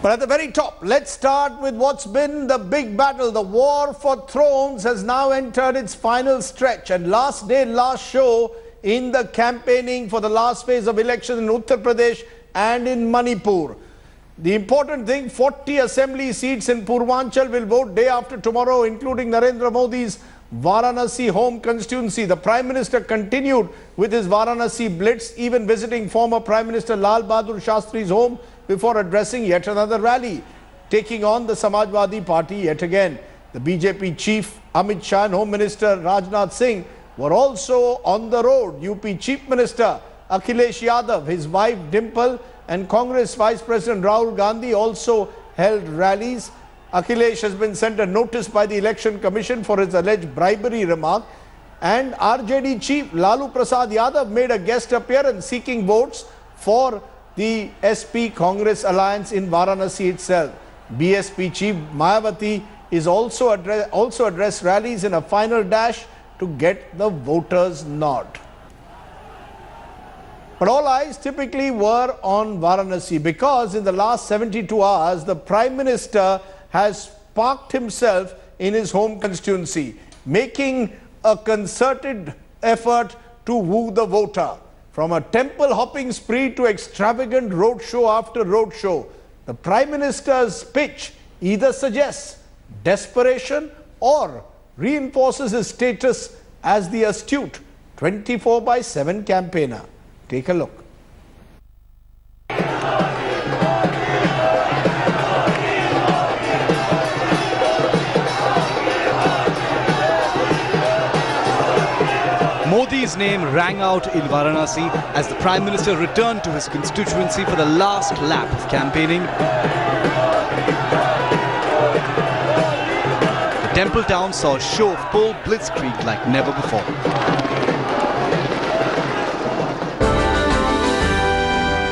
But at the very top, let's start with what's been the big battle. The war for thrones has now entered its final stretch, and last day, last show in the campaigning for the last phase of election in Uttar Pradesh and in Manipur. The important thing, 40 assembly seats in Purvanchal will vote day after tomorrow, including Narendra Modi's Varanasi home constituency. The Prime Minister continued with his Varanasi blitz, even visiting former Prime Minister Lal Bahadur Shastri's home before addressing yet another rally, taking on the Samajwadi Party yet again. The BJP chief Amit Shah and Home Minister Rajnath Singh were also on the road. UP Chief Minister Akhilesh Yadav, his wife Dimple, and Congress Vice President Rahul Gandhi also held rallies. Akhilesh has been sent a notice by the Election Commission for his alleged bribery remark, and RJD Chief Lalu Prasad Yadav made a guest appearance seeking votes for the SP Congress alliance in Varanasi itself. BSP Chief Mayawati is also addressed rallies in a final dash to get the voters' nod. But all eyes typically were on Varanasi because in the last 72 hours, the Prime Minister has parked himself in his home constituency, making a concerted effort to woo the voter. From a temple hopping spree to extravagant roadshow after roadshow, the Prime Minister's pitch either suggests desperation or reinforces his status as the astute 24/7 campaigner. Take a look. Modi's name rang out in Varanasi as the Prime Minister returned to his constituency for the last lap of campaigning. The temple town saw a show of full blitzkrieg like never before.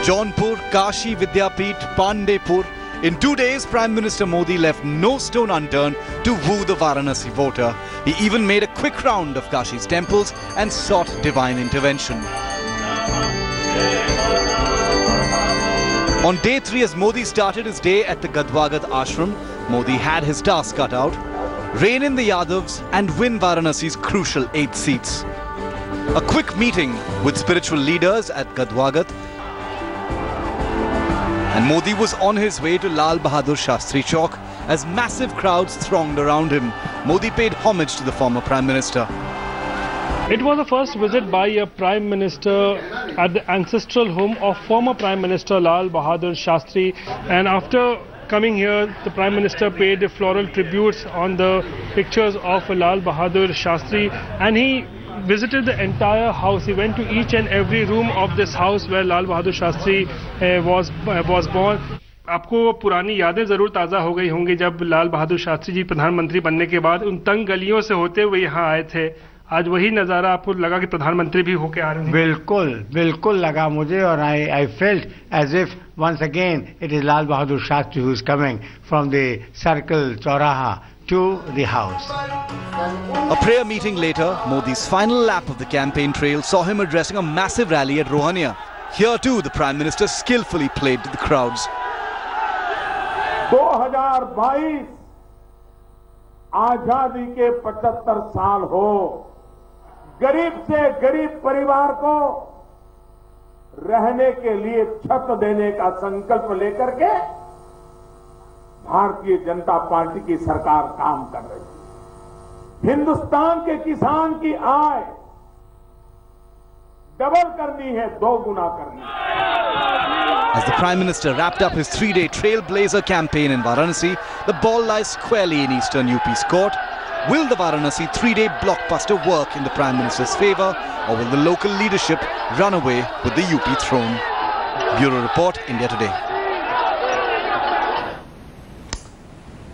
Jaunpur, Kashi Vidyapith, Pandepur. In 2 days, Prime Minister Modi left no stone unturned to woo the Varanasi voter. He even made a quick round of Kashi's temples and sought divine intervention. On day 3, as Modi started his day at the Gadwagat ashram, Modi had his task cut out: rein in the Yadavs and win Varanasi's crucial 8 seats. A quick meeting with spiritual leaders at Gadwagat, and Modi was on his way to Lal Bahadur Shastri Chowk as massive crowds thronged around him. Modi paid homage to the former Prime Minister. It was the first visit by a Prime Minister at the ancestral home of former Prime Minister Lal Bahadur Shastri, and after coming here, the Prime Minister paid floral tributes on the pictures of Lal Bahadur Shastri, and he visited the entire house. He went to each and every room of this house where Lal Bahadur Shastri was born. आपको पुरानी यादें ज़रूर ताज़ा हो गई होंगी जब लाल बहादुर शास्त्री जी प्रधानमंत्री बनने के बाद उन तंग गलियों से होते हुए यहाँ आए थे. आज वही नज़ारा आपको लगा कि प्रधानमंत्री भी होके आ रहे हैं? बिल्कुल बिल्कुल लगा मुझे, और I felt as if once again it is Lal Bahadur Shastri who is coming from the circle Chauraha to the house. A prayer meeting later, Modi's final lap of the campaign trail saw him addressing a massive rally at Rohania. Here too, the Prime Minister skillfully played to the crowds. 2022 आजादी के 75 साल हो, गरीब से गरीब परिवार को रहने के लिए छत देने का संकल्प लेकर के भारतीय जनता पार्टी की सरकार काम कर रही है. हिंदुस्तान के किसान की आय डबल करनी है, 2 गुना करनी है. As the Prime Minister wrapped up his 3-day trailblazer campaign in Varanasi, the ball lies squarely in eastern UP's court. Will the Varanasi 3-day blockbuster work in the Prime Minister's favour, or will the local leadership run away with the UP throne? Bureau Report, India Today.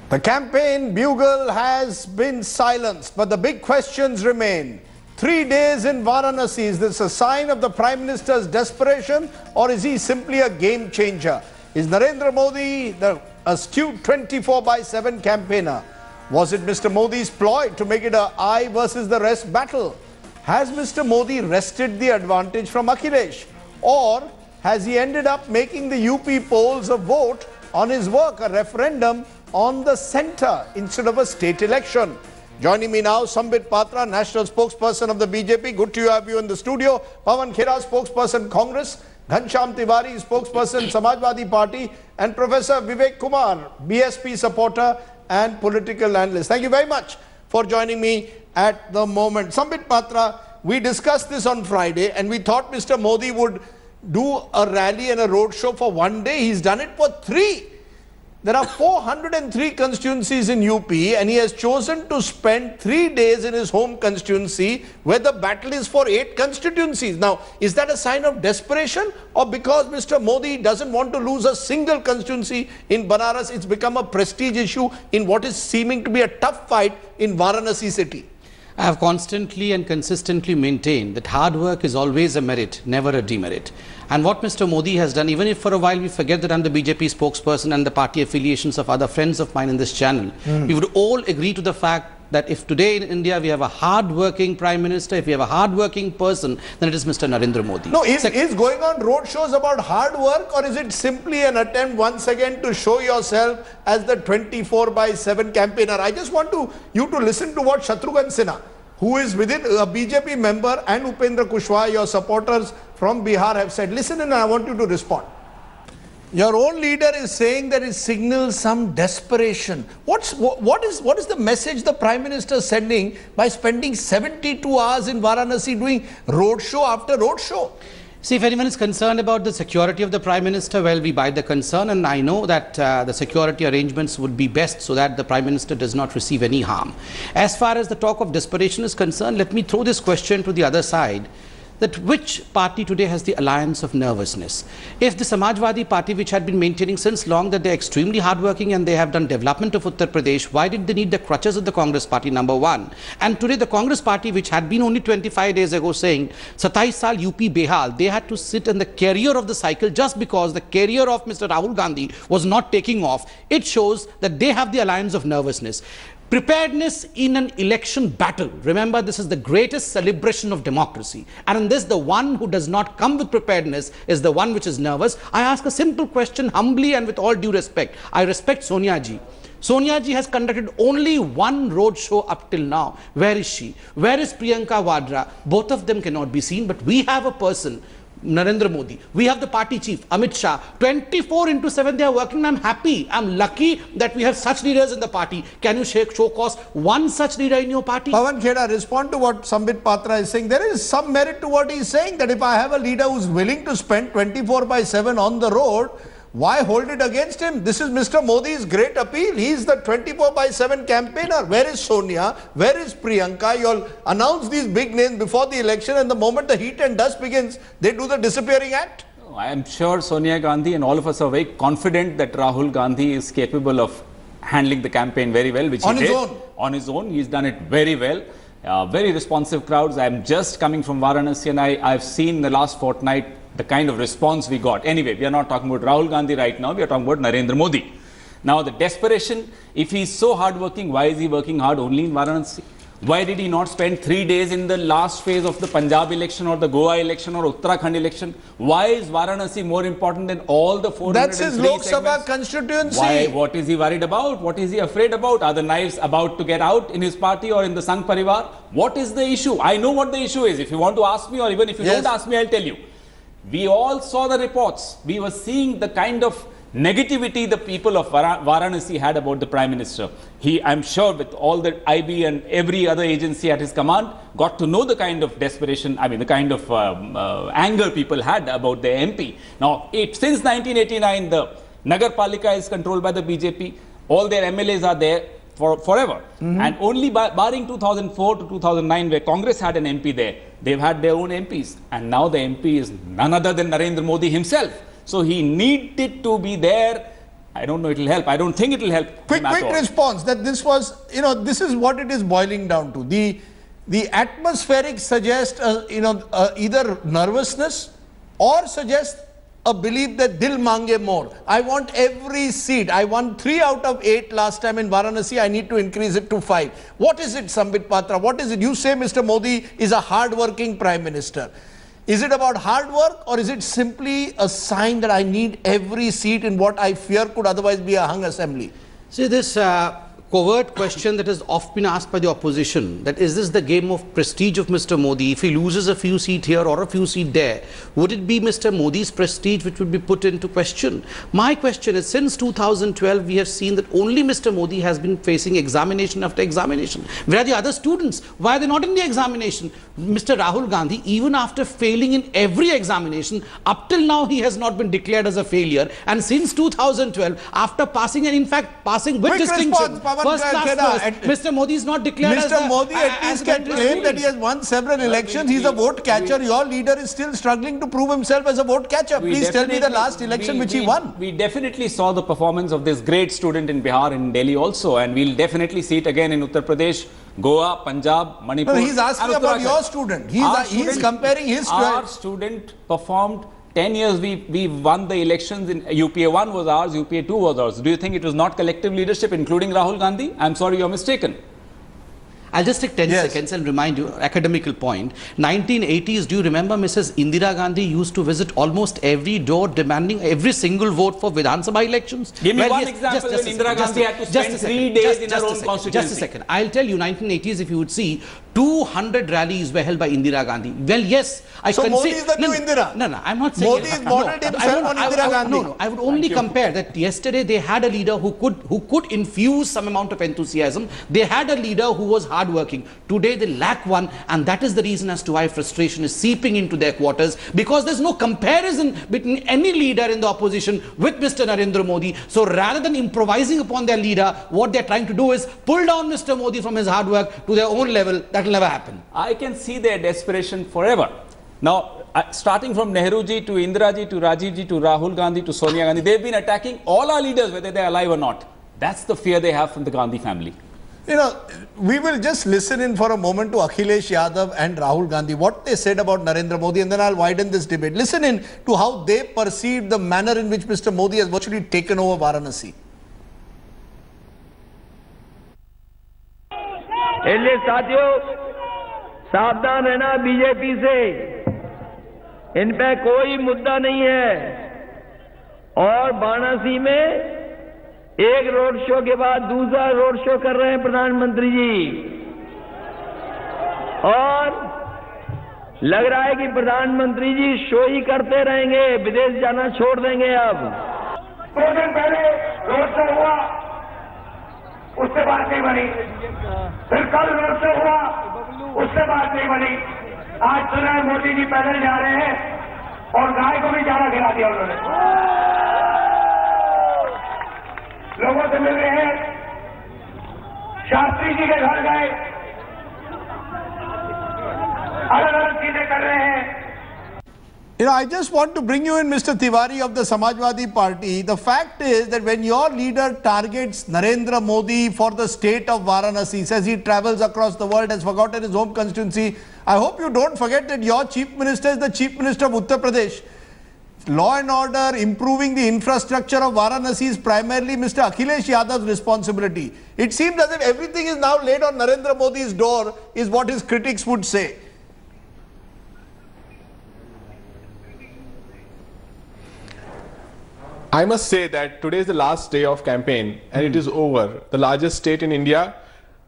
The campaign bugle has been silenced, but the big questions remain. 3 days in Varanasi, is this a sign of the Prime Minister's desperation, or is he simply a game changer? Is Narendra Modi the astute 24/7 campaigner? Was it Mr. Modi's ploy to make it a I versus the rest battle? Has Mr. Modi wrested the advantage from Akhilesh, or has he ended up making the UP polls a vote on his work, a referendum on the centre instead of a state election. Joining me now, Sambit Patra, national spokesperson of the BJP. Good to have you in the studio. Pawan Khera, spokesperson Congress. Ghanshyam Tiwari, spokesperson Samajwadi Party. And Professor Vivek Kumar, BSP supporter and political analyst. Thank you very much for joining me at the moment. Sambit Patra, we discussed this on Friday and we thought Mr. Modi would do a rally and a roadshow for one day. He's done it for 3. There are 403 constituencies in UP and he has chosen to spend 3 days in his home constituency where the battle is for 8 constituencies. Now, is that a sign of desperation or because Mr. Modi doesn't want to lose a single constituency in Banaras, it's become a prestige issue in what is seeming to be a tough fight in Varanasi city? I have constantly and consistently maintained that hard work is always a merit, never a demerit. And what Mr. Modi has done, even if for a while we forget that I'm the BJP spokesperson and the party affiliations of other friends of mine in this channel, we would all agree to the fact that if today in India we have a hard-working Prime Minister, if we have a hard-working person, then it is Mr. Narendra Modi. No, is going on road shows about hard work or is it simply an attempt once again to show yourself as the 24/7 campaigner? I just want you to listen to what Shatrughan Sinha, who is within a BJP member, and Upendra Kushwaha, your supporters from Bihar, have said. Listen and I want you to respond. Your own leader is saying that it signals some desperation. What is the message the Prime Minister is sending by spending 72 hours in Varanasi doing roadshow after roadshow? See, if anyone is concerned about the security of the Prime Minister, well, we buy the concern, and I know that the security arrangements would be best so that the Prime Minister does not receive any harm. As far as the talk of desperation is concerned, let me throw this question to the other side, that which party today has the alliance of nervousness? If the Samajwadi Party, which had been maintaining since long that they're extremely hardworking and they have done development of Uttar Pradesh, why did they need the crutches of the Congress Party, number one? And today the Congress Party, which had been only 25 days ago saying, 27 saal UP behal, they had to sit in the carrier of the cycle just because the carrier of Mr. Rahul Gandhi was not taking off. It shows that they have the alliance of nervousness. Preparedness in an election battle. Remember, this is the greatest celebration of democracy. And in this, the one who does not come with preparedness is the one which is nervous. I ask a simple question humbly and with all due respect. I respect Sonia ji. Sonia ji has conducted only one road show up till now. Where is she? Where is Priyanka Vadra? Both of them cannot be seen, but we have a person, Narendra Modi. We have the party chief, Amit Shah. 24/7 they are working. I'm happy. I'm lucky that we have such leaders in the party. Can you show cause one such leader in your party? Pawan Khera, respond to what Sambit Patra is saying. There is some merit to what he is saying, that if I have a leader who's willing to spend 24/7 on the road, why hold it against him? This is Mr. Modi's great appeal. He is the 24/7 campaigner. Where is Sonia? Where is Priyanka? You'll announce these big names before the election, and the moment the heat and dust begins, they do the disappearing act. I am sure Sonia Gandhi and all of us are very confident that Rahul Gandhi is capable of handling the campaign very well, which on he his did. own. On his own, he's done it very well. Very responsive crowds. I am just coming from Varanasi and I've seen the last fortnight the kind of response we got. Anyway, we are not talking about Rahul Gandhi right now, we are talking about Narendra Modi. Now the desperation, if he is so hardworking, why is he working hard only in Varanasi? Why did he not spend 3 days in the last phase of the Punjab election or the Goa election or Uttarakhand election? Why is Varanasi more important than all the 403 That's his Lok Sabha segments? constituency. Why? What is he worried about? What is he afraid about? Are the knives about to get out in his party or in the Sangh Parivar? What is the issue? I know what the issue is. If you want to ask me, or even if you don't ask me, I'll tell you. We all saw the reports. We were seeing the kind of negativity the people of Varanasi had about the Prime Minister. He, I'm sure with all the IB and every other agency at his command, got to know the kind of desperation, I mean the kind of anger people had about their MP. Now, since 1989, the Nagar Palika is controlled by the BJP. All their MLAs are there forever. And only barring 2004 to 2009, where Congress had an MP there, they've had their own MPs. And now the MP is none other than Narendra Modi himself. So he needed to be there. I don't know it will help. I don't think it will help. Quick response that this was, this is what it is boiling down to. The atmospheric suggests, either nervousness or suggests a belief that dil mange more. I want every seat. I won 3 out of 8 last time in Varanasi. I need to increase it to 5. What is it, Sambit Patra? What is it? You say Mr. Modi is a hard-working Prime Minister. Is it about hard work, or is it simply a sign that I need every seat in what I fear could otherwise be a hung assembly? See, this covert question that has often been asked by the opposition, that is this the game of prestige of Mr. Modi? If he loses a few seats here or a few seats there, would it be Mr. Modi's prestige which would be put into question? My question is, since 2012, we have seen that only Mr. Modi has been facing examination after examination. Where are the other students? Why are they not in the examination? Mr. Rahul Gandhi, even after failing in every examination, up till now he has not been declared as a failure. And since 2012, after passing, and in fact passing with distinction, first class first, Mr. Modi is not declared as Mr. Modi at least can claim that he has won several elections. He's a vote catcher. Your leader is still struggling to prove himself as a vote catcher. Please tell me the last election which he won. We definitely saw the performance of this great student in Bihar, in Delhi also, and we'll definitely see it again in Uttar Pradesh, Goa, Punjab, Manipur. No, he's asking about your student. He's comparing his student. Our student performed 10 years. We won the elections in UPA 1 was ours, UPA 2 was ours. Do you think it was not collective leadership, including Rahul Gandhi? I'm sorry, you're mistaken. I'll just take 10 seconds and remind you, academical point. 1980s, do you remember Mrs. Indira Gandhi used to visit almost every door demanding every single vote for Vidhan Sabha elections? Give me one example when Indira Gandhi had to spend 3 days in her own constituency. Just a second. I'll tell you, 1980s, if you would see, 200 rallies were held by Indira Gandhi. Well, yes, I so can Modi say... is the new Indira? No, I'm not saying... Modi is modeled himself on Indira Gandhi. No, I would only compare that yesterday they had a leader who could infuse some amount of enthusiasm. They had a leader who was hardworking. Today they lack one, and that is the reason as to why frustration is seeping into their quarters, because there's no comparison between any leader in the opposition with Mr. Narendra Modi. So rather than improvising upon their leader, what they're trying to do is pull down Mr. Modi from his hard work to their own level. That will never happen. I can see their desperation forever. Now, starting from Nehru ji to Indira ji to Rajiv ji to Rahul Gandhi to Sonia Gandhi, they've been attacking all our leaders, whether they're alive or not. That's the fear they have from the Gandhi family. You know, we will just listen in for a moment to Akhilesh Yadav and Rahul Gandhi, what they said about Narendra Modi, and then I'll widen this debate. Listen in to how they perceived the manner in which Mr. Modi has virtually taken over Varanasi. इसलिए साथियों, सावधान रहना BJP से, इन पे कोई मुद्दा नहीं है। और वाराणसी में एक रोड शो के बाद दूसरा रोड शो कर रहे हैं प्रधानमंत्री जी, और लग रहा है कि प्रधानमंत्री जी शो ही करते रहेंगे, विदेश जाना छोड़ देंगे। अब 2 दिन पहले रोड शो हुआ, उससे बात नहीं बनी, फिर कल रोड शो हुआ, उससे बात नहीं बनी। आज सुना है मोदी जी पैदल जा रहे हैं और गाय को भी चारा खिला दिया उन्होंने। लोगों से मिल रहे हैं, शास्त्री जी के घर गए, अलग अलग चीजें कर रहे हैं। You know, I just want to bring you in, Mr. Tiwari of the Samajwadi Party. The fact is that when your leader targets Narendra Modi for the state of Varanasi, says he travels across the world, has forgotten his home constituency, I hope you don't forget that your chief minister is the chief minister of Uttar Pradesh. Law and order, improving the infrastructure of Varanasi is primarily Mr. Akhilesh Yadav's responsibility. It seems as if everything is now laid on Narendra Modi's door, is what his critics would say. I must say that today is the last day of campaign and it is over. The largest state in India.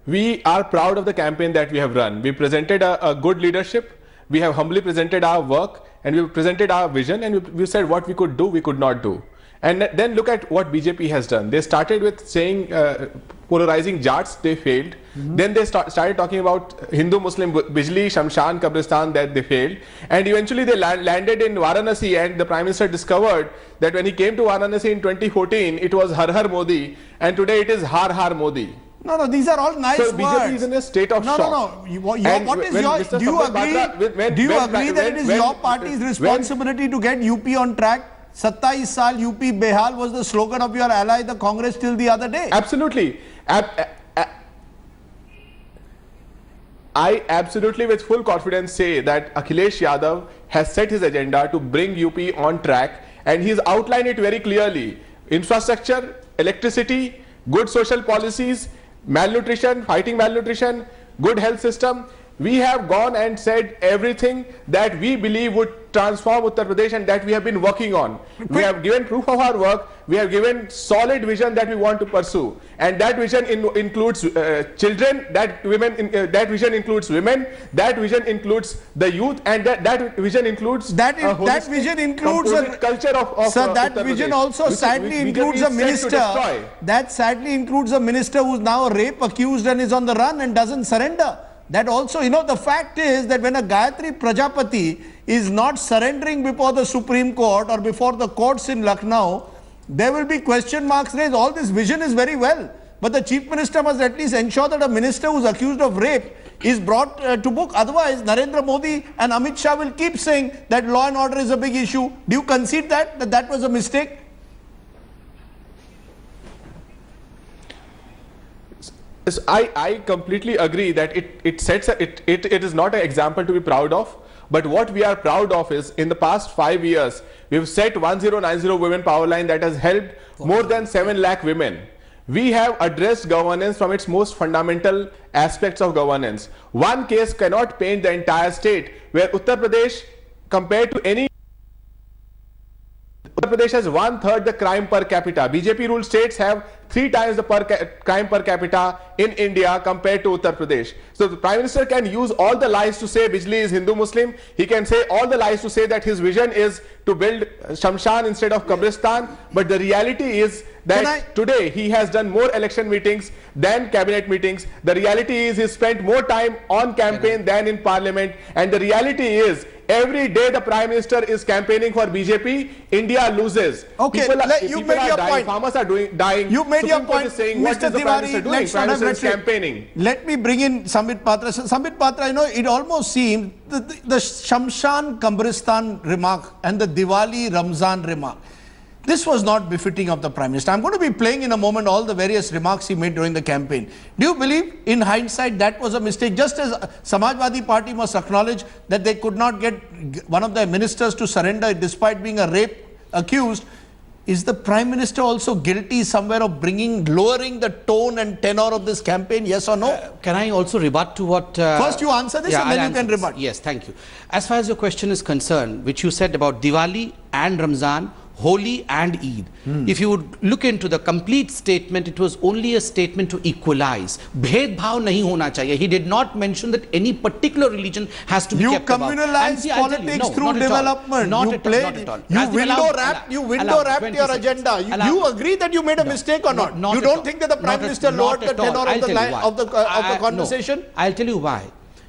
We are proud of the campaign that we have run. We presented a good leadership. We have humbly presented our work and we presented our vision, and we said what we could do, we could not do. And then look at what BJP has done. They started with saying polarizing Jats, they failed. Then they started talking about Hindu-Muslim Bijli, Shamshan, Kabristan, that they failed. And eventually they landed in Varanasi, and the Prime Minister discovered that when he came to Varanasi in 2014, it was Har Har Modi, and today it is Har Har Modi. No, these are all nice words. So BJP is in a state of shock. No. Do you agree that it is your party's responsibility to get UP on track? 27 saal UP Behal was the slogan of your ally, the Congress, till the other day. Absolutely. I absolutely with full confidence say that Akhilesh Yadav has set his agenda to bring UP on track, and he's outlined it very clearly. Infrastructure, electricity, good social policies, malnutrition, fighting malnutrition, good health system, We have gone and said everything that we believe would transform Uttar Pradesh and that we have been working on. We have given proof of our work. We have given solid vision that we want to pursue, and that vision includes children. That vision includes women. That vision includes the youth, and that vision includes that vision includes a culture of sir. That Uttar vision Pradesh, also sadly includes a minister. That sadly includes a minister who is now a rape accused and is on the run and doesn't surrender. That also, you know, the fact is that when a Gayatri Prajapati is not surrendering before the Supreme Court or before the courts in Lucknow, there will be question marks raised. All this vision is very well, but the Chief Minister must at least ensure that a minister who is accused of rape is brought to book. Otherwise, Narendra Modi and Amit Shah will keep saying that law and order is a big issue. Do you concede that was a mistake? Yes, I completely agree that it is not an example to be proud of. But what we are proud of is in the past 5 years, we have set 1090 women power line that has helped more than 7 lakh women. We have addressed governance from its most fundamental aspects of governance. One case cannot paint the entire state, where Uttar Pradesh, compared to any Uttar Pradesh, has 1/3 the crime per capita. BJP ruled states have 3 times the crime per capita in India compared to Uttar Pradesh. So the Prime Minister can use all the lies to say Bijli is Hindu-Muslim. He can say all the lies to say that his vision is to build Shamshan instead of Kabristan. But the reality is that today he has done more election meetings than cabinet meetings. The reality is he spent more time on campaign than in parliament. And the reality is every day the Prime Minister is campaigning for BJP, India loses. Okay, people you made your dying, point. Farmers are dying. You made your point. Saying, Mr. what is the Prime Minister Tiwari, doing? Prime Minister is campaigning. Let me bring in Sambit Patra. Sambit Patra, you know, it almost seems the Shamshan Kabristan remark and the Diwali Ramzan remark, this was not befitting of the Prime Minister. I'm going to be playing in a moment all the various remarks he made during the campaign. Do you believe in hindsight that was a mistake? Just as Samajwadi Party must acknowledge that they could not get one of their ministers to surrender despite being a rape accused, is the Prime Minister also guilty somewhere of lowering the tone and tenor of this campaign, yes or no? Can I also rebut to what... First you answer this and then you can rebut. Yes, thank you. As far as your question is concerned, which you said about Diwali and Ramzan, Holi and Eid. If you would look into the complete statement, it was only a statement to equalize. Bhed bhav nahi hona chahiye. He did not mention that any particular religion has to be kept above. You communalized politics through development. You window wrapped your agenda. You agree that you made a mistake or not? You don't think that the Prime Minister lowered the tenor of the conversation? No. I'll tell you why.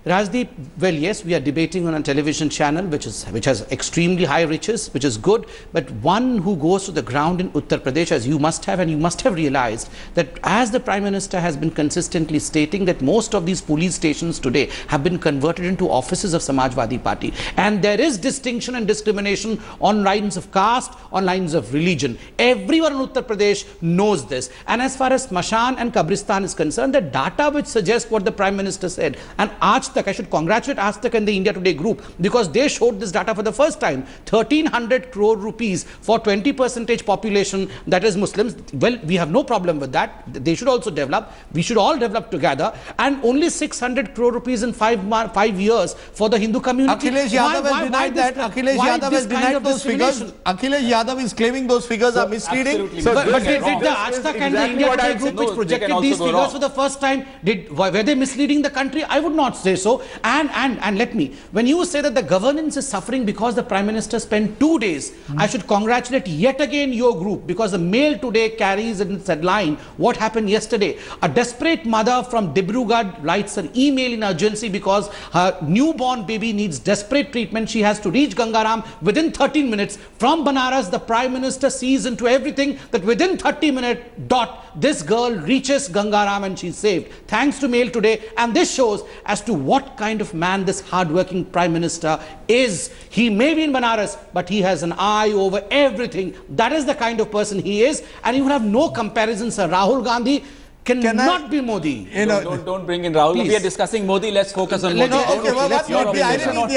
Rajdeep, well, yes, we are debating on a television channel which has extremely high riches, which is good, but one who goes to the ground in Uttar Pradesh, as you must have, and you must have realized that as the Prime Minister has been consistently stating that most of these police stations today have been converted into offices of Samajwadi Party, and there is distinction and discrimination on lines of caste, on lines of religion. Everyone in Uttar Pradesh knows this. And as far as Smashan and Kabristan is concerned, the data which suggests what the Prime Minister said, and I should congratulate Aaj Tak and the India Today group, because they showed this data for the first time. 1300 crore rupees for 20% population that is Muslims. Well, we have no problem with that. They should also develop. We should all develop together. And only 600 crore rupees in 5 years for the Hindu community. Akhilesh Yadav has denied that. Akhilesh Yadav has denied those figures. Akhilesh Yadav is claiming those figures are misleading. But did the Aaj Tak and the India Today group which projected these figures for the first time, were they misleading the country? I would not say so. And let me, when you say that the governance is suffering because the Prime Minister spent 2 days, I should congratulate yet again your group, because the Mail today carries in its headline what happened yesterday. A desperate mother from Dibrugarh writes an email in urgency because her newborn baby needs desperate treatment. She has to reach Gangaram within 13 minutes. From Banaras, the Prime Minister sees into everything that within 30 minutes dot, this girl reaches Gangaram and she's saved. Thanks to Mail today. And this shows as to what kind of man this hard-working Prime Minister is. He may be in Banaras, but he has an eye over everything. That is the kind of person he is. And you will have no comparison, sir. Rahul Gandhi, cannot be Modi. Don't bring in Rahul. Please. We are discussing Modi. Let's focus on Modi. The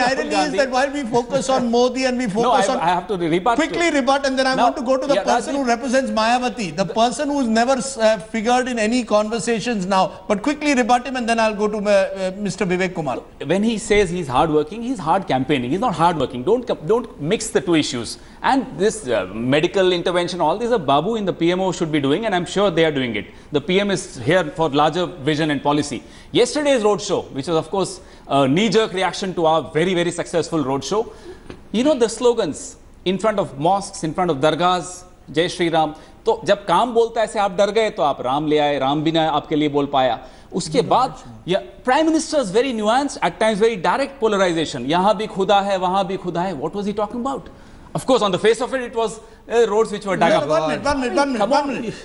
irony is that while we focus on Modi and we focus on... I have to rebut. Quickly rebut, and then I want to go to the person who represents Mayawati, the person who's never figured in any conversations now. But quickly rebut him, and then I'll go to Mr. Vivek Kumar. When he says he's hardworking, he's hard campaigning. He's not hardworking. Don't mix the two issues. And this medical intervention, all these, a Babu in the PMO should be doing, and I'm sure they are doing it. The PM is here for larger vision and policy. Yesterday's roadshow, which was of course a knee-jerk reaction to our very, very successful roadshow, you know the slogans in front of mosques, in front of dargahs, Jai Shri Ram. तो जब काम बोलता है ऐसे आप डर गए तो आप राम ले आए, राम भी ना आपके लिए बोल पाया. उसके बाद Prime Minister's very nuanced, at times very direct polarization. यहाँ भी खुदा है, वहाँ भी खुदा है. What was he talking about? Of course, on the face of it was roads which were dug up. One minute.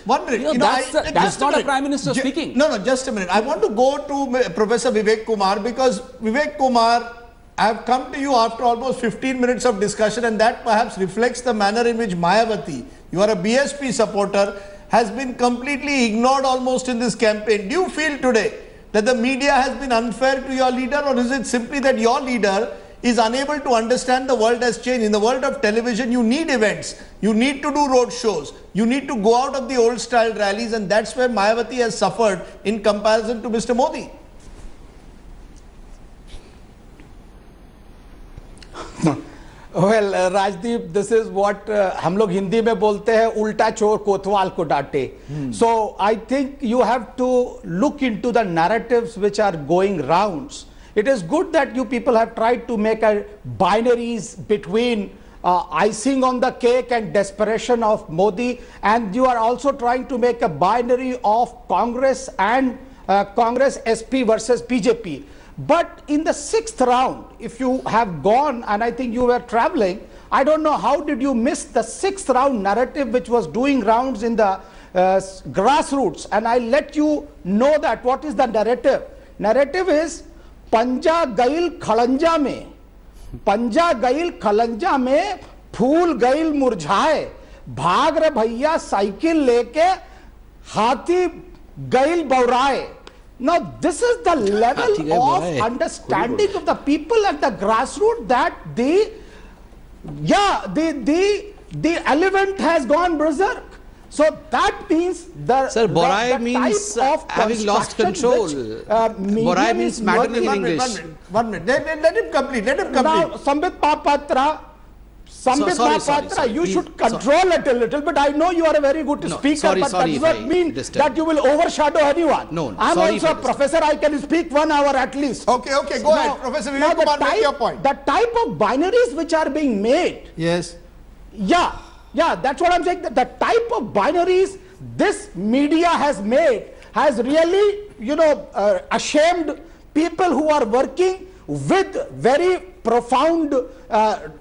That's not a Prime Minister speaking. No, just a minute. I want to go to Professor Vivek Kumar, because Vivek Kumar, I have come to you after almost 15 minutes of discussion, and that perhaps reflects the manner in which Mayawati, you are a BSP supporter, has been completely ignored almost in this campaign. Do you feel today that the media has been unfair to your leader, or is it simply that your leader is unable to understand the world has changed? In the world of television, you need events, you need to do road shows, you need to go out of the old style rallies, and that's where Mayawati has suffered in comparison to Mr. Modi. Well, Rajdeep, this is what हम लोग हिंदी में बोलते हैं, उल्टा चोर कोतवाल को डांटे. So I think you have to look into the narratives which are going rounds. It is good that you people have tried to make a binaries between icing on the cake and desperation of Modi, and you are also trying to make a binary of Congress and Congress SP versus BJP. But in the sixth round, if you have gone, and I think you were traveling, I don't know how did you miss the sixth round narrative which was doing rounds in the grassroots. And I let you know that what is the narrative. Narrative is पंजा गईल खलंजा में, पंजा गईल खलंजा में, फूल गईल मुरझाए, भाग रे भैया साइकिल लेके, हाथी गईल बौराए. Now this is the level of understanding of the people at the grassroots, that the elephant has gone berserk. So that means the Borai means having lost control. Borai means maddening in English. One minute. Let him complete. Now, Sambit Mahapatra, you should control it a little bit. I know you are a very good speaker, but that does not mean that you will overshadow anyone. No, I am also a professor. I can speak 1 hour at least. Okay, go ahead. Professor Vivek Kumar, make your point. The type of binaries which are being made. Yes. Yeah, that's what I'm saying. The type of binaries this media has made has really, ashamed people who are working with very profound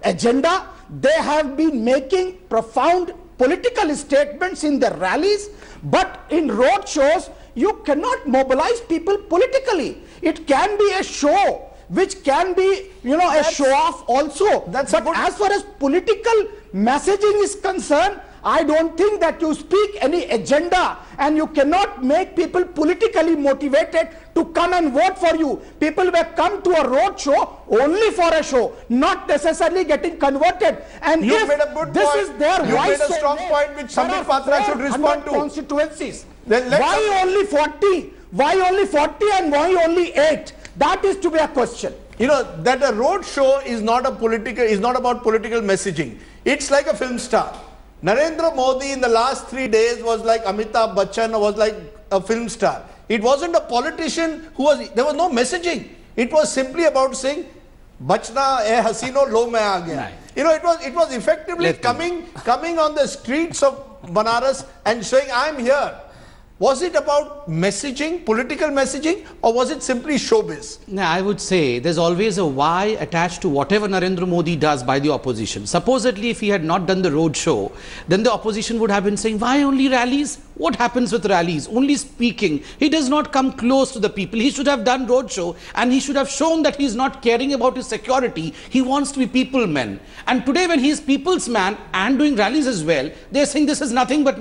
agenda. They have been making profound political statements in their rallies, but in road shows, you cannot mobilize people politically. It can be a show, which can be, a show-off also. But as far as political messaging is concerned, I don't think that you speak any agenda, and you cannot make people politically motivated to come and vote for you. People will come to a road show only for a show, not necessarily getting converted. And you made a good this point. Is their you made a strong point which Sambit Patra should respond to. Constituencies. Why only 40? Why only 40 and why only 8? That is to be a question. That a road show is not about political messaging. It's like a film star. Narendra Modi in the last 3 days was like Amitabh Bachchan, was like a film star. It wasn't a politician there was no messaging. It was simply about saying, Bachna e hasino lo mein aa gaya. It was effectively coming on the streets of Banaras and saying, I'm here. Was it about messaging, political messaging, or was it simply showbiz? No, I would say there's always a why attached to whatever Narendra Modi does by the opposition. Supposedly, if he had not done the road show, then the opposition would have been saying, why only rallies? What happens with rallies? Only speaking. He does not come close to the people. He should have done road show, and he should have shown that he's not caring about his security. He wants to be people man. And today when he's people's man and doing rallies as well, they're saying this is nothing but,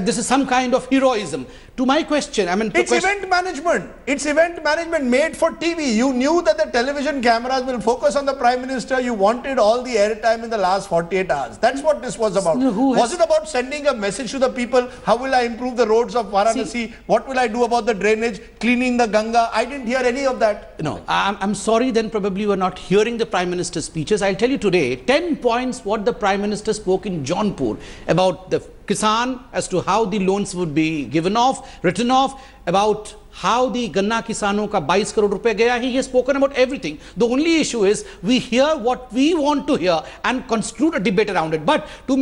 this is some kind of heroism. to my question, I mean, it's event management. It's event management made for TV. You knew that the television cameras will focus on the Prime Minister. You wanted all the airtime in the last 48 hours. That's what this was about. No, was it about sending a message to the people? How will I improve the roads of Varanasi? What will I do about the drainage? Cleaning the Ganga? I didn't hear any of that. No, I'm sorry, then probably you were not hearing the Prime Minister's speeches. I'll tell you today, 10 points what the Prime Minister spoke in Jaunpur about the Kisan, as to how the loans would be written off, about how the Ganna Kisano ka 22 crore rupees gaya. He has spoken about everything. The only issue is we hear what we want to hear and construe a debate around it. But to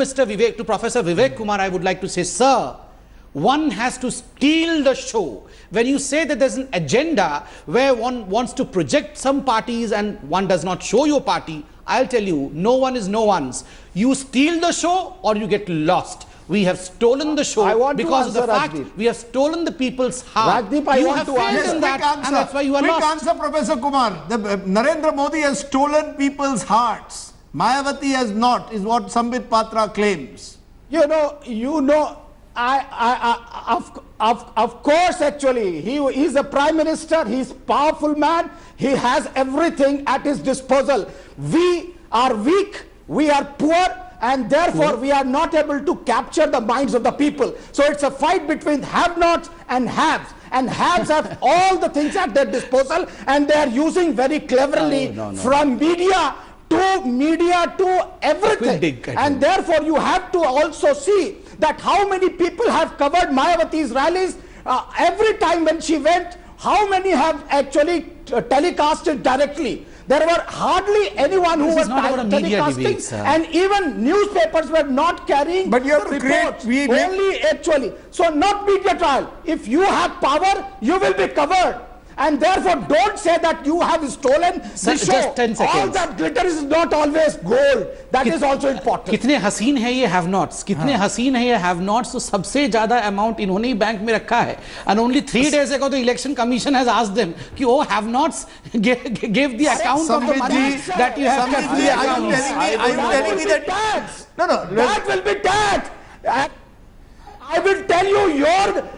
Professor Vivek Kumar, I would like to say, sir, one has to steal the show. When you say that there's an agenda where one wants to project some parties and one does not show your party, I'll tell you, no one is no one's. You steal the show or you get lost. We have stolen the show because of the fact we have stolen the people's heart. Rajdeep, I want to answer that, and that's why you are lost. Quick answer, Professor Kumar. Narendra Modi has stolen people's hearts. Mayawati has not, is what Sambit Patra claims. Of course, actually, he's a Prime Minister, he's a powerful man, he has everything at his disposal. We are weak, we are poor, and therefore we are not able to capture the minds of the people. So it's a fight between have-nots and haves. And haves have all the things at their disposal, and they are using very cleverly from media to everything. And therefore you have to also see that how many people have covered Mayawati's rallies every time when she went, how many have actually telecasted directly. There were hardly anyone who was telecasting, and even newspapers were not carrying but you have the to reports, only actually. So not media trial. If you have power, you will be covered. And therefore, don't say that you have stolen the show. Just 10 seconds. All that glitter is not always gold. That is also important. कितने हसीन है ये have-nots? कितने हसीन है ये have-nots? तो सबसे ज़्यादा amount इन्होंने ही बैंक में रखा है. And only 3 days ago, the election commission has asked them कि oh, have-nots give the account of the money that you have kept in the accounts. Are you telling me that tax? No, that will be tax. I will tell you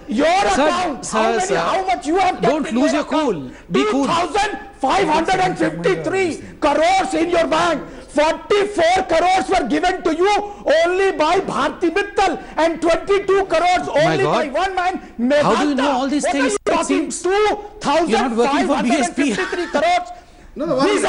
your account, how much you have. Don't lose your cool. Be cool. 2,553 crores in your bank. 44 crores were given to you only by Bharti Mittal, and 22 crores only by one man. Medanta. How do you know all these things? What are you talking? 2,553 crores. These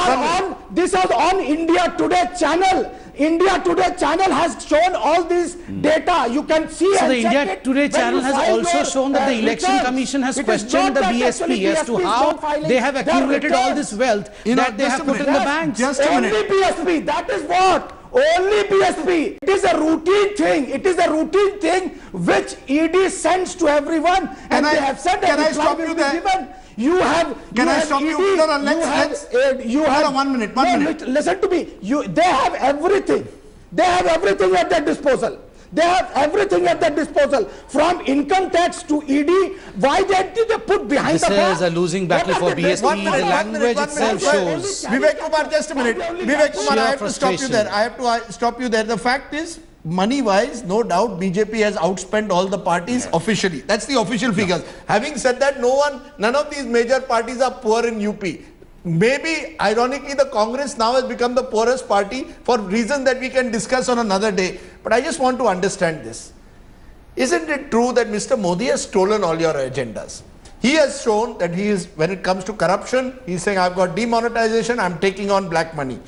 are on India Today channel. India Today channel has shown all this data. You can see. So the India Today channel has also shown that the election commission has questioned the BSP as to how they have accumulated all this wealth that they have put in the banks. Just a minute. Only BSP. That is what. Only BSP. It is a routine thing. It is a routine thing which ED sends to everyone, and they have said that I stop you there? You have. Can I stop you? No, You have 1 minute. 1 minute. Listen to me. They have everything. They have everything at their disposal. They have everything at their disposal, from income tax to ED. Why did they put behind the back? This is a losing battle for BSP. The language itself shows. Vivek Kumar, just a minute. Vivek Kumar, I have to stop you there. I have to stop you there. The fact is, money-wise, no doubt, BJP has outspent all the parties officially. That's the official figures. Having said that, none of these major parties are poor in UP. Maybe, ironically, the Congress now has become the poorest party for reasons that we can discuss on another day. But I just want to understand this. Isn't it true that Mr. Modi has stolen all your agendas? He has shown that he is, when it comes to corruption, he's saying, I've got demonetization, I'm taking on black money.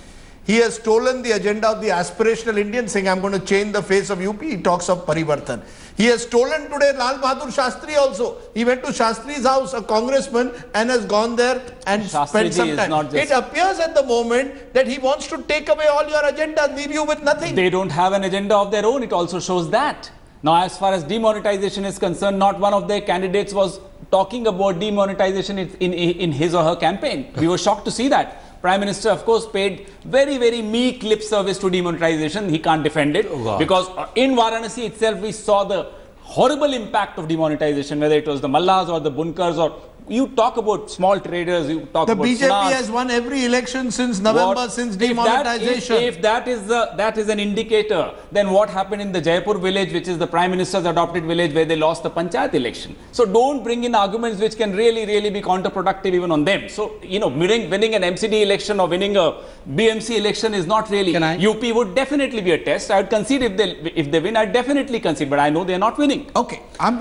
He has stolen the agenda of the aspirational Indian, saying, I'm going to change the face of UP. He talks of Parivartan. He has stolen today Lal Bahadur Shastri also. He went to Shastri's house, a congressman, and has gone there and spent some time. It appears at the moment that he wants to take away all your agenda, leave you with nothing. They don't have an agenda of their own. It also shows that. Now, as far as demonetization is concerned, not one of their candidates was talking about demonetization in his or her campaign. We were shocked to see that. Prime Minister, of course, paid very, very meek lip service to demonetization. He can't defend it because in Varanasi itself, we saw the horrible impact of demonetization, whether it was the Mallahs or the Bunkars or You talk about small traders, you talk The about BJP finance. has won every election since November, since demonetization. If that is an indicator, then what happened in the Jaipur village, which is the Prime Minister's adopted village, where they lost the Panchayat election? So don't bring in arguments which can really be counterproductive even on them. So, you know, winning an MCD election or winning a BMC election is not really. UP would definitely be a test. I would concede if they win, I'd definitely concede, but I know they're not winning. Okay, I'm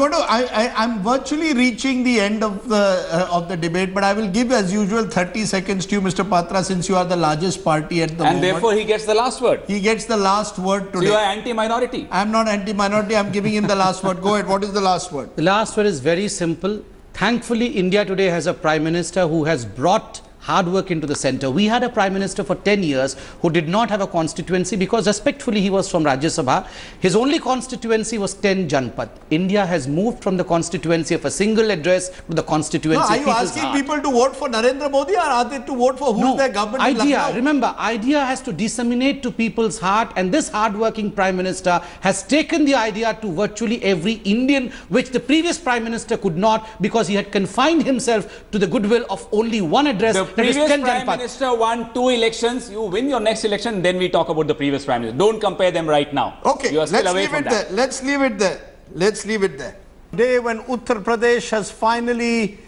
virtually reaching the end of the debate, but I will give, as usual, 30 seconds to you, Mr. Patra, since you are the largest party at the moment. And therefore he gets the last word. He gets the last word today. So you are anti-minority. I'm not anti-minority. I'm giving him the last word. Go ahead. What is the last word? The last word is very simple. Thankfully, India today has a Prime Minister who has brought hard work into the center. We had a Prime Minister for 10 years who did not have a constituency because respectfully he was from Rajya Sabha. His only constituency was 10 Janpad. India has moved from the constituency of a single address to the constituency No, are of you people's asking heart. people to vote for Narendra Modi, or are they to vote for who's their government in Lucknow? Remember, idea has to disseminate to people's heart, and this hard-working Prime Minister has taken the idea to virtually every Indian, which the previous Prime Minister could not, because he had confined himself to the goodwill of only one address. The previous Prime Minister won 2 elections. You win your next election, then we talk about the previous Prime Minister. Don't compare them right now. Okay, you are still away from that. Let's leave it there. Let's leave it there. Today, when Uttar Pradesh has finally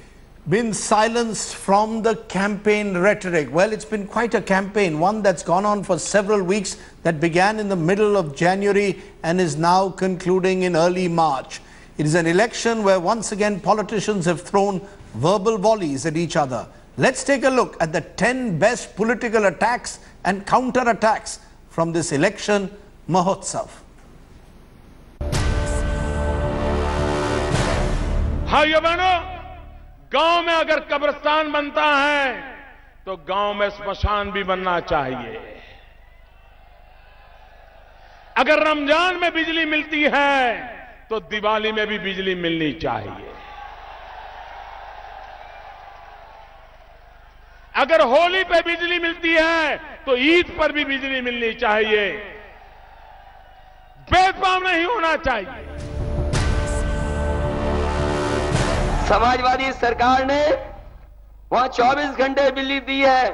been silenced from the campaign rhetoric. Well, it's been quite a campaign, one that's gone on for several weeks, that began in the middle of January and is now concluding in early March. It is an election where once again politicians have thrown verbal volleys at each other. Let's take a look at the 10 best political attacks and counter-attacks from this election Mahotsav. भाइयों बहनों, गांव में अगर कब्रिस्तान बनता है तो गांव में स्मशान भी बनना चाहिए। अगर रमजान में बिजली मिलती है तो दिवाली में भी बिजली मिलनी चाहिए। अगर होली पे बिजली मिलती है तो ईद पर भी बिजली मिलनी चाहिए। भेदभाव नहीं होना चाहिए। समाजवादी सरकार ने वहां 24 घंटे बिजली दी है।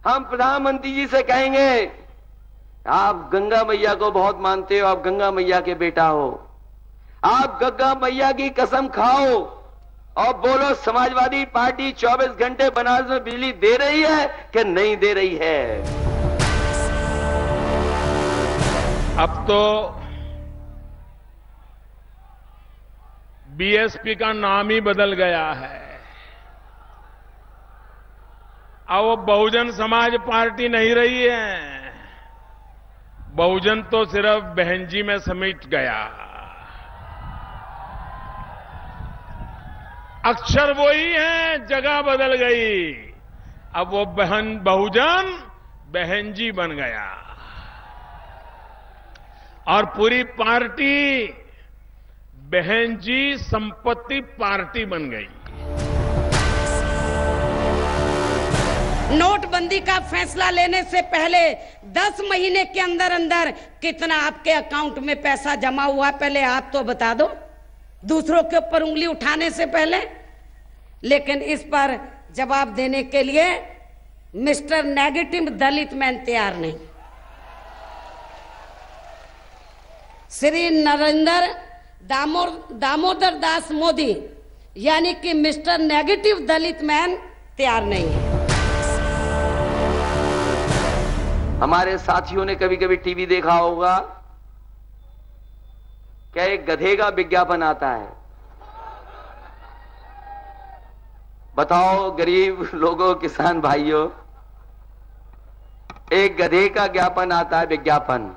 हम प्रधानमंत्री जी से कहेंगे, आप गंगा मैया को बहुत मानते हो, आप गंगा मैया के बेटा हो, आप गंगा मैया की कसम खाओ और बोलो समाजवादी पार्टी 24 घंटे बनारस में बिजली दे रही है कि नहीं दे रही है। अब तो बीएसपी का नाम ही बदल गया है। अब वो बहुजन समाज पार्टी नहीं रही है। बहुजन तो सिर्फ बहन जी में समेट गया। अक्षर वही है, जगह बदल गई। अब वो बहुजन बहन जी बन गया और पूरी पार्टी बहन जी संपत्ति पार्टी बन गई। नोटबंदी का फैसला लेने से पहले 10 महीने के अंदर अंदर कितना आपके अकाउंट में पैसा जमा हुआ, पहले आप तो बता दो, दूसरों के ऊपर उंगली उठाने से पहले। लेकिन इस पर जवाब देने के लिए मिस्टर नेगेटिव दलित मैन तैयार नहीं। श्री नरेंद्र दामोदर दास मोदी यानी कि मिस्टर नेगेटिव दलित मैन तैयार नहीं है। हमारे साथियों ने कभी कभी टीवी देखा होगा, क्या एक गधे का विज्ञापन आता है। बताओ गरीब लोगों, किसान भाइयों, एक गधे का ज्ञापन आता है, विज्ञापन।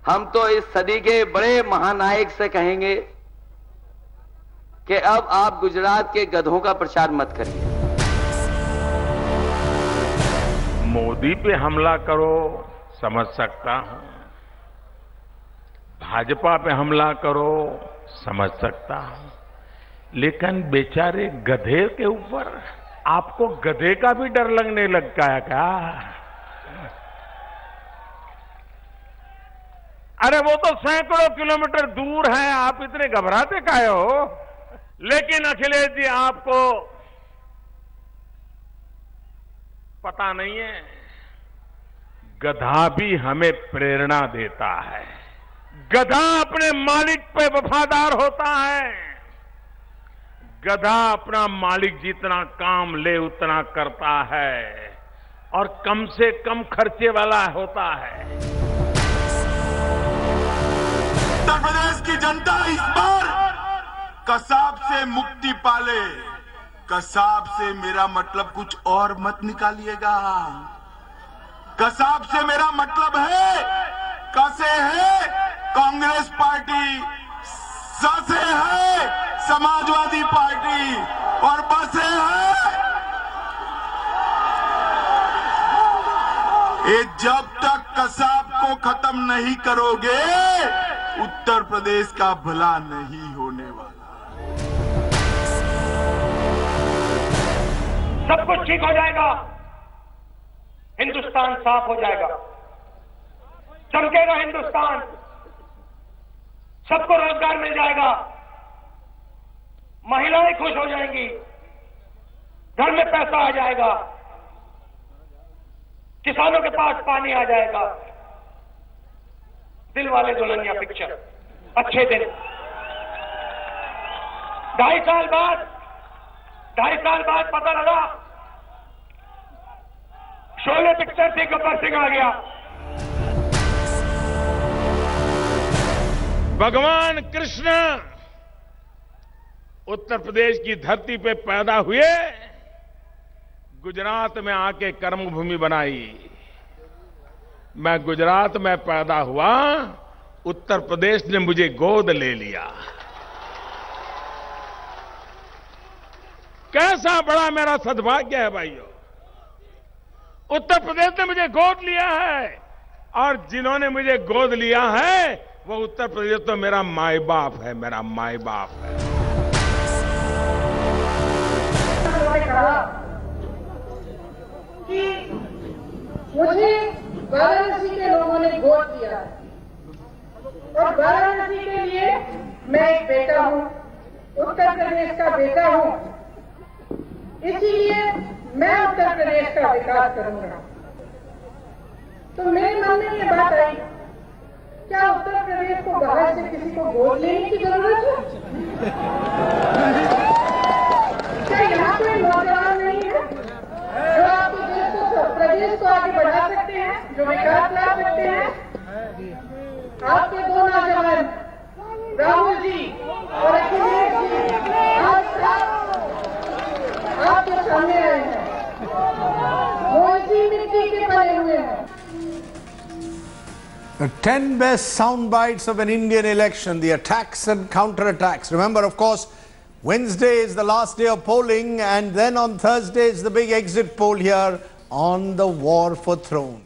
हम तो इस सदी के बड़े महानायक से कहेंगे कि अब आप गुजरात के गधों का प्रचार मत करिए। मोदी पे हमला करो समझ सकता हूं, भाजपा पे हमला करो समझ सकता हूं, लेकिन बेचारे गधे के ऊपर आपको गधे का भी डर लगने लगता है क्या? अरे वो तो सैकड़ों किलोमीटर दूर है, आप इतने घबराते काहे हो? लेकिन अखिलेश जी आपको पता नहीं है, गधा भी हमें प्रेरणा देता है। गधा अपने मालिक पे वफादार होता है। गधा अपना मालिक जितना काम ले उतना करता है और कम से कम खर्चे वाला होता है। उत्तर प्रदेश की जनता इस बार कसाब से मुक्ति पाले। कसाब से मेरा मतलब कुछ और मत निकालिएगा। कसाब से मेरा मतलब है, कसे है कांग्रेस पार्टी, ससे है समाजवादी पार्टी और बसे है ये। जब तक कसाब को खत्म नहीं करोगे, उत्तर प्रदेश का भला नहीं होने वाला। सब कुछ ठीक हो जाएगा, हिंदुस्तान साफ हो जाएगा, चमकेगा हिंदुस्तान, सबको रोजगार मिल जाएगा, महिलाएं खुश हो जाएंगी, घर में पैसा आ जाएगा, किसानों के पास पानी आ जाएगा। दिल वाले दुल्हनिया पिक्चर, अच्छे दिन। 2.5 साल बाद पता लगा शोले पिक्चर से गब्बर सिंह आ गया। भगवान कृष्ण उत्तर प्रदेश की धरती पे पैदा हुए, गुजरात में आके कर्मभूमि बनाई। मैं गुजरात में पैदा हुआ, उत्तर प्रदेश ने मुझे गोद ले लिया। कैसा बड़ा मेरा सद्भाग्य है भाइयों। उत्तर प्रदेश ने मुझे गोद लिया है और जिन्होंने मुझे गोद लिया है वो उत्तर प्रदेश तो मेरा माई बाप है, मेरा माई बाप है। कि मुझे वाराणसी के लोगों ने गोद दिया और वाराणसी के लिए मैं एक बेटा हूं, उत्तर प्रदेश का बेटा हूं, इसीलिए मैं उत्तर प्रदेश का विकास करूंगा। तो मेरे मन में ये बात आई, क्या उत्तर प्रदेश को बाहर से किसी को गोद लेने की जरूरत है? क्या यहाँ कोई नौजवान नहीं है जो आपके देश को, प्रदेश को आगे बढ़ा सकते हैं, जो विकास ला सकते हैं? आपके 2 नौजवान राहुल जी और अखिलेश जी आज आपके सामने आए हैं। वो इसी मिट्टी के बने हुए हैं। The 10 best sound bites of an Indian election, the attacks and counter-attacks. Remember, of course, Wednesday is the last day of polling, and then on Thursday is the big exit poll here on the war for thrones.